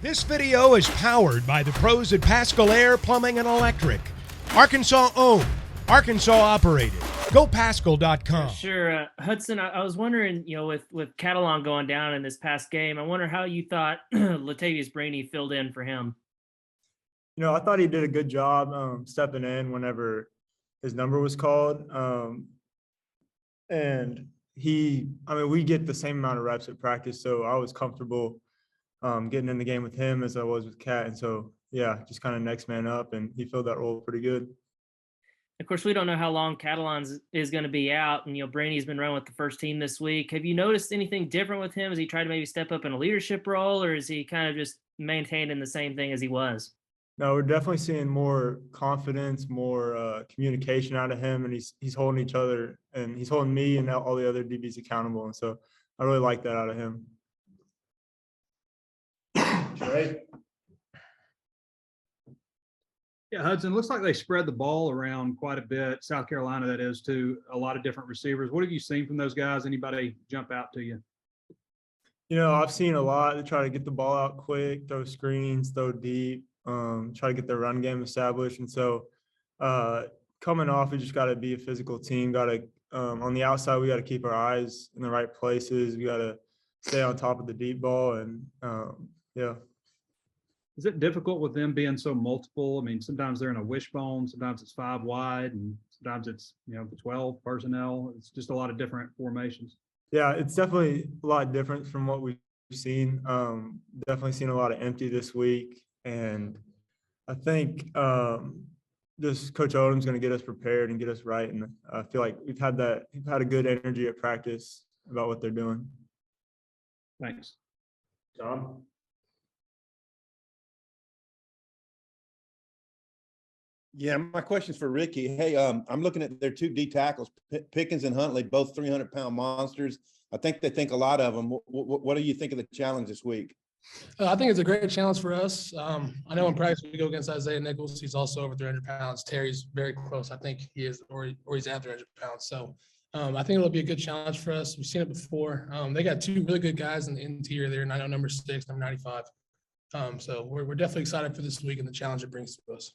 This video is powered by the pros at Pascal Air Plumbing and Electric. Arkansas owned, Arkansas operated. GoPascal.com. Sure. Hudson, I was wondering, with Catalan going down in this past game, I wonder how you thought Latavius Brainy filled in for him. I thought he did a good job stepping in whenever his number was called. And we get the same amount of reps at practice, so I was comfortable getting in the game with him as I was with Cat. And so, yeah, just kind of next man up, and he filled that role pretty good. Of course, we don't know how long Catalan is going to be out, and Brady's been running with the first team this week. Have you noticed anything different with him? Has he tried to maybe step up in a leadership role, or is he kind of just maintaining the same thing as he was? No, we're definitely seeing more confidence, more communication out of him, and he's holding each other, and he's holding me and all the other DBs accountable. And so I really like that out of him. Right. Yeah, Hudson, looks like they spread the ball around quite a bit. South Carolina, that is, to a lot of different receivers. What have you seen from those guys? Anybody jump out to you? I've seen a lot. They try to get the ball out quick, throw screens, throw deep, try to get their run game established. And so coming off, we just got to be a physical team. Got to on the outside, we got to keep our eyes in the right places. We got to stay on top of the deep ball. And, yeah. Is it difficult with them being so multiple? I mean, sometimes they're in a wishbone, sometimes it's 5 wide, and sometimes it's, 12 personnel. It's just a lot of different formations. Yeah, it's definitely a lot different from what we've seen. Definitely seen a lot of empty this week. And I think just Coach Odom's going to get us prepared and get us right. And I feel like we've had a good energy at practice about what they're doing. Thanks. John? Yeah, my question's for Ricky. Hey, I'm looking at their 2 D tackles, Pickens and Huntley, both 300-pound monsters. I think they think a lot of them. What do you think of the challenge this week? I think it's a great challenge for us. I know in practice we go against Isaiah Nichols. He's also over 300 pounds. Terry's very close. I think he is, or he's at 300 pounds. So I think it'll be a good challenge for us. We've seen it before. They got 2 really good guys in the interior there. And I know number 6, number 95. So we're definitely excited for this week and the challenge it brings to us.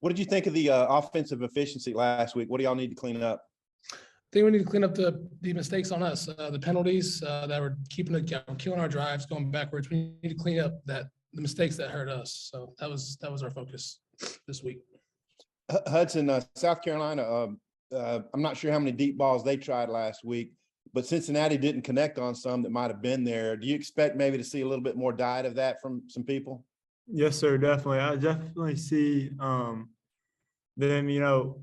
What did you think of the offensive efficiency last week? What do y'all need to clean up? I think we need to clean up the mistakes on us, the penalties that were killing our drives, going backwards. We need to clean up the mistakes that hurt us. So that was our focus this week. Hudson, South Carolina, I'm not sure how many deep balls they tried last week, but Cincinnati didn't connect on some that might have been there. Do you expect maybe to see a little bit more diet of that from some people? Yes, sir, definitely. I definitely see them,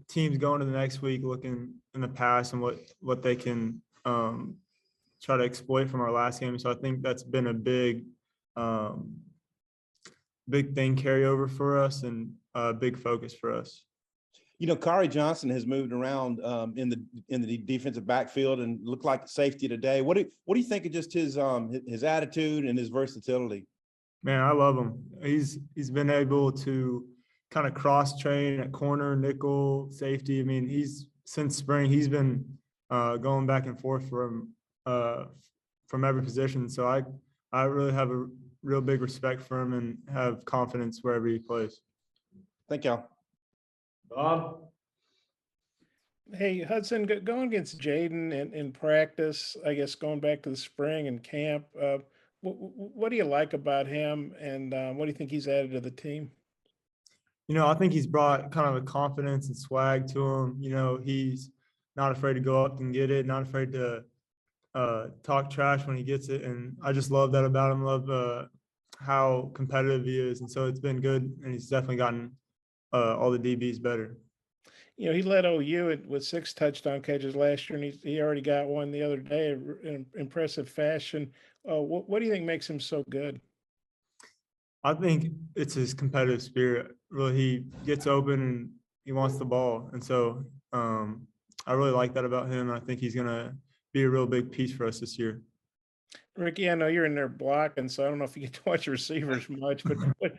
teams going to the next week looking in the past and what they can try to exploit from our last game. So I think that's been a big thing carryover for us and a big focus for us. Kari Johnson has moved around in the defensive backfield and looked like safety today. What do you think of just his attitude and his versatility? Man, I love him. He's been able to kind of cross train at corner, nickel, safety. I mean, since spring he's been going back and forth from every position. So I really have a real big respect for him and have confidence wherever he plays. Thank y'all. Bob? Hey, Hudson, going against Jaden in practice, I guess going back to the spring and camp, what do you like about him, and what do you think he's added to the team? I think he's brought kind of a confidence and swag to him. He's not afraid to go up and get it, not afraid to talk trash when he gets it. And I just love that about him, love how competitive he is. And so it's been good, and he's definitely gotten all the DBs better. He led OU with 6 touchdown catches last year, and he already got one the other day in impressive fashion. What do you think makes him so good? I think it's his competitive spirit. Really, he gets open and he wants the ball. And so I really like that about him. I think he's going to be a real big piece for us this year. Ricky, I know you're in there blocking, so I don't know if you get to watch receivers much, but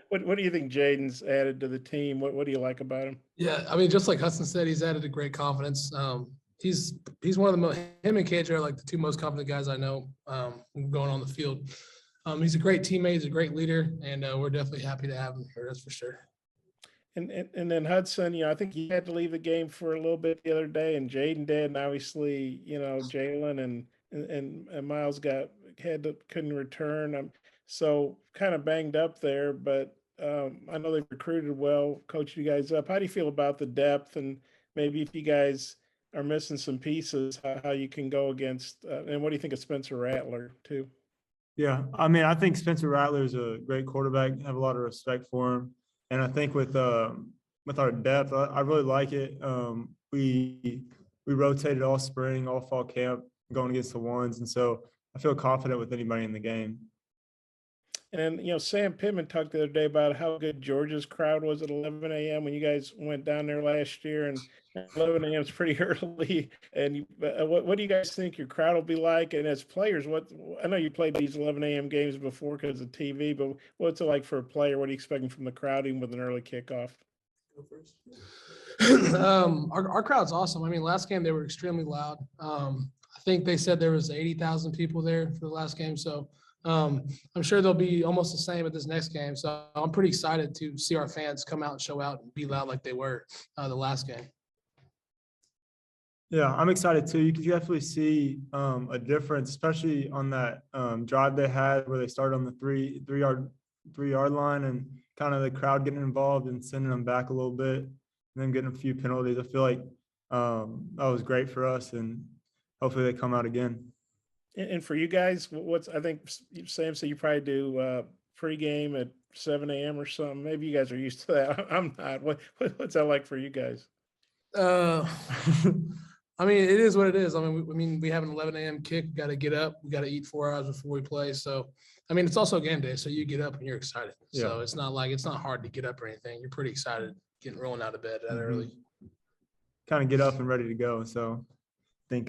what do you think Jaden's added to the team? What do you like about him? Yeah, I mean, just like Hudson said, he's added a great confidence. He's one of him and KJ are like the 2 most confident guys I know going on the field. He's a great teammate. He's a great leader, and we're definitely happy to have him here. That's for sure. And then Hudson, I think he had to leave the game for a little bit the other day, and Jaden did, and obviously, Jalen and Miles couldn't return. So kind of banged up there, but I know they've recruited well, coached you guys up. How do you feel about the depth, and maybe if you guys are missing some pieces, how you can go against? And what do you think of Spencer Rattler too? Yeah, I mean, I think Spencer Rattler is a great quarterback. I have a lot of respect for him, and I think with our depth, I really like it. We rotated all spring, all fall camp, going against the ones, and so I feel confident with anybody in the game. And Sam Pittman talked the other day about how good Georgia's crowd was at 11 a.m. when you guys went down there last year, and 11 a.m. is pretty early. And what do you guys think your crowd will be like? And as players, I know you played these 11 a.m. games before because of TV, but what's it like for a player? What are you expecting from the crowd, even with an early kickoff? Go first. Our crowd's awesome. I mean, last game they were extremely loud. I think they said there was 80,000 people there for the last game, so. I'm sure they'll be almost the same at this next game. So I'm pretty excited to see our fans come out and show out and be loud like they were the last game. Yeah, I'm excited too. You can definitely see a difference, especially on that drive they had where they started on the three-yard line and kind of the crowd getting involved and sending them back a little bit and then getting a few penalties. I feel like that was great for us, and hopefully they come out again. And for you guys, I think Sam said you probably do pregame at 7 a.m. or something. Maybe you guys are used to that. I'm not. What's that like for you guys? I mean, it is what it is. I mean, we have an 11 a.m. kick. We got to get up. We got to eat 4 hours before we play. So, I mean, it's also game day. So you get up and you're excited. Yeah. So it's not hard to get up or anything. You're pretty excited getting rolling out of bed that early. Kind of get up and ready to go. So. Think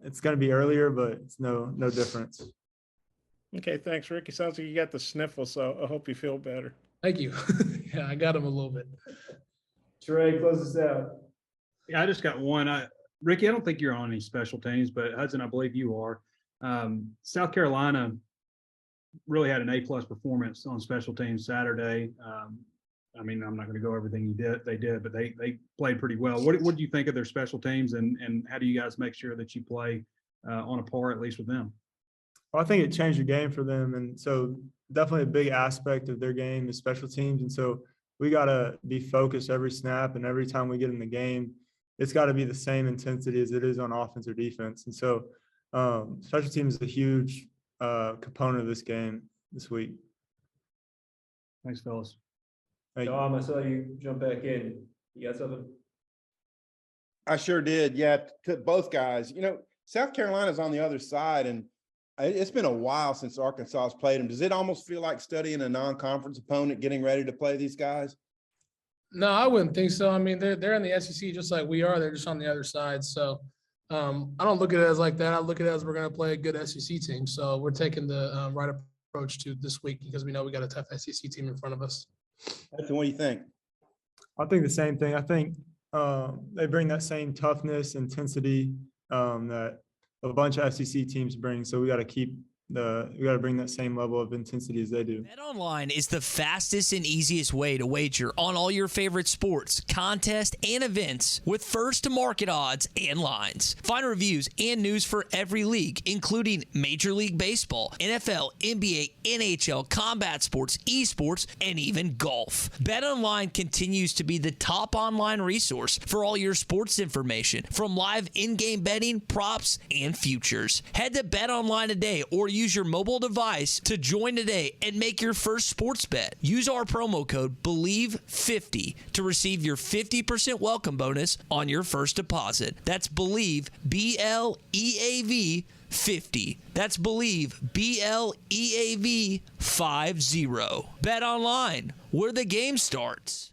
it's going to be earlier, but it's no difference. Okay, thanks, Ricky. Sounds like you got the sniffle, so I hope you feel better. Thank you. Yeah, I got him a little bit. Trey, close us out. Yeah, I just got one. Ricky, I don't think you're on any special teams, but Hudson, I believe you are. South Carolina really had an A+ performance on special teams Saturday. I mean, I'm not going to go everything they did, but they played pretty well. What do you think of their special teams, and how do you guys make sure that you play on a par at least with them? Well, I think it changed the game for them, and so definitely a big aspect of their game is special teams, and so we got to be focused every snap, and every time we get in the game, it's got to be the same intensity as it is on offense or defense. And so special teams is a huge component of this game this week. Thanks, fellas. Dom, I saw you jump back in. You got something? I sure did. Yeah, to both guys. South Carolina's on the other side, and it's been a while since Arkansas has played them. Does it almost feel like studying a non-conference opponent, getting ready to play these guys? No, I wouldn't think so. I mean, they're in the SEC just like we are. They're just on the other side. So I don't look at it as like that. I look at it as we're going to play a good SEC team. So we're taking the right approach to this week because we know we got a tough SEC team in front of us. Hudson, what do you think? I think the same thing. I think they bring that same toughness, intensity that a bunch of SEC teams bring. So we got to bring that same level of intensity as they do. BetOnline is the fastest and easiest way to wager on all your favorite sports, contests, and events with first-to-market odds and lines. Find reviews and news for every league, including Major League Baseball, NFL, NBA, NHL, combat sports, esports, and even golf. BetOnline continues to be the top online resource for all your sports information, from live in-game betting, props, and futures. Head to BetOnline today or use your mobile device to join today and make your first sports bet. Use our promo code BELIEVE50 to receive your 50% welcome bonus on your first deposit. That's BELIEVE, BLEAV 50. That's BELIEVE, BLEAV 50. Bet online, where the game starts.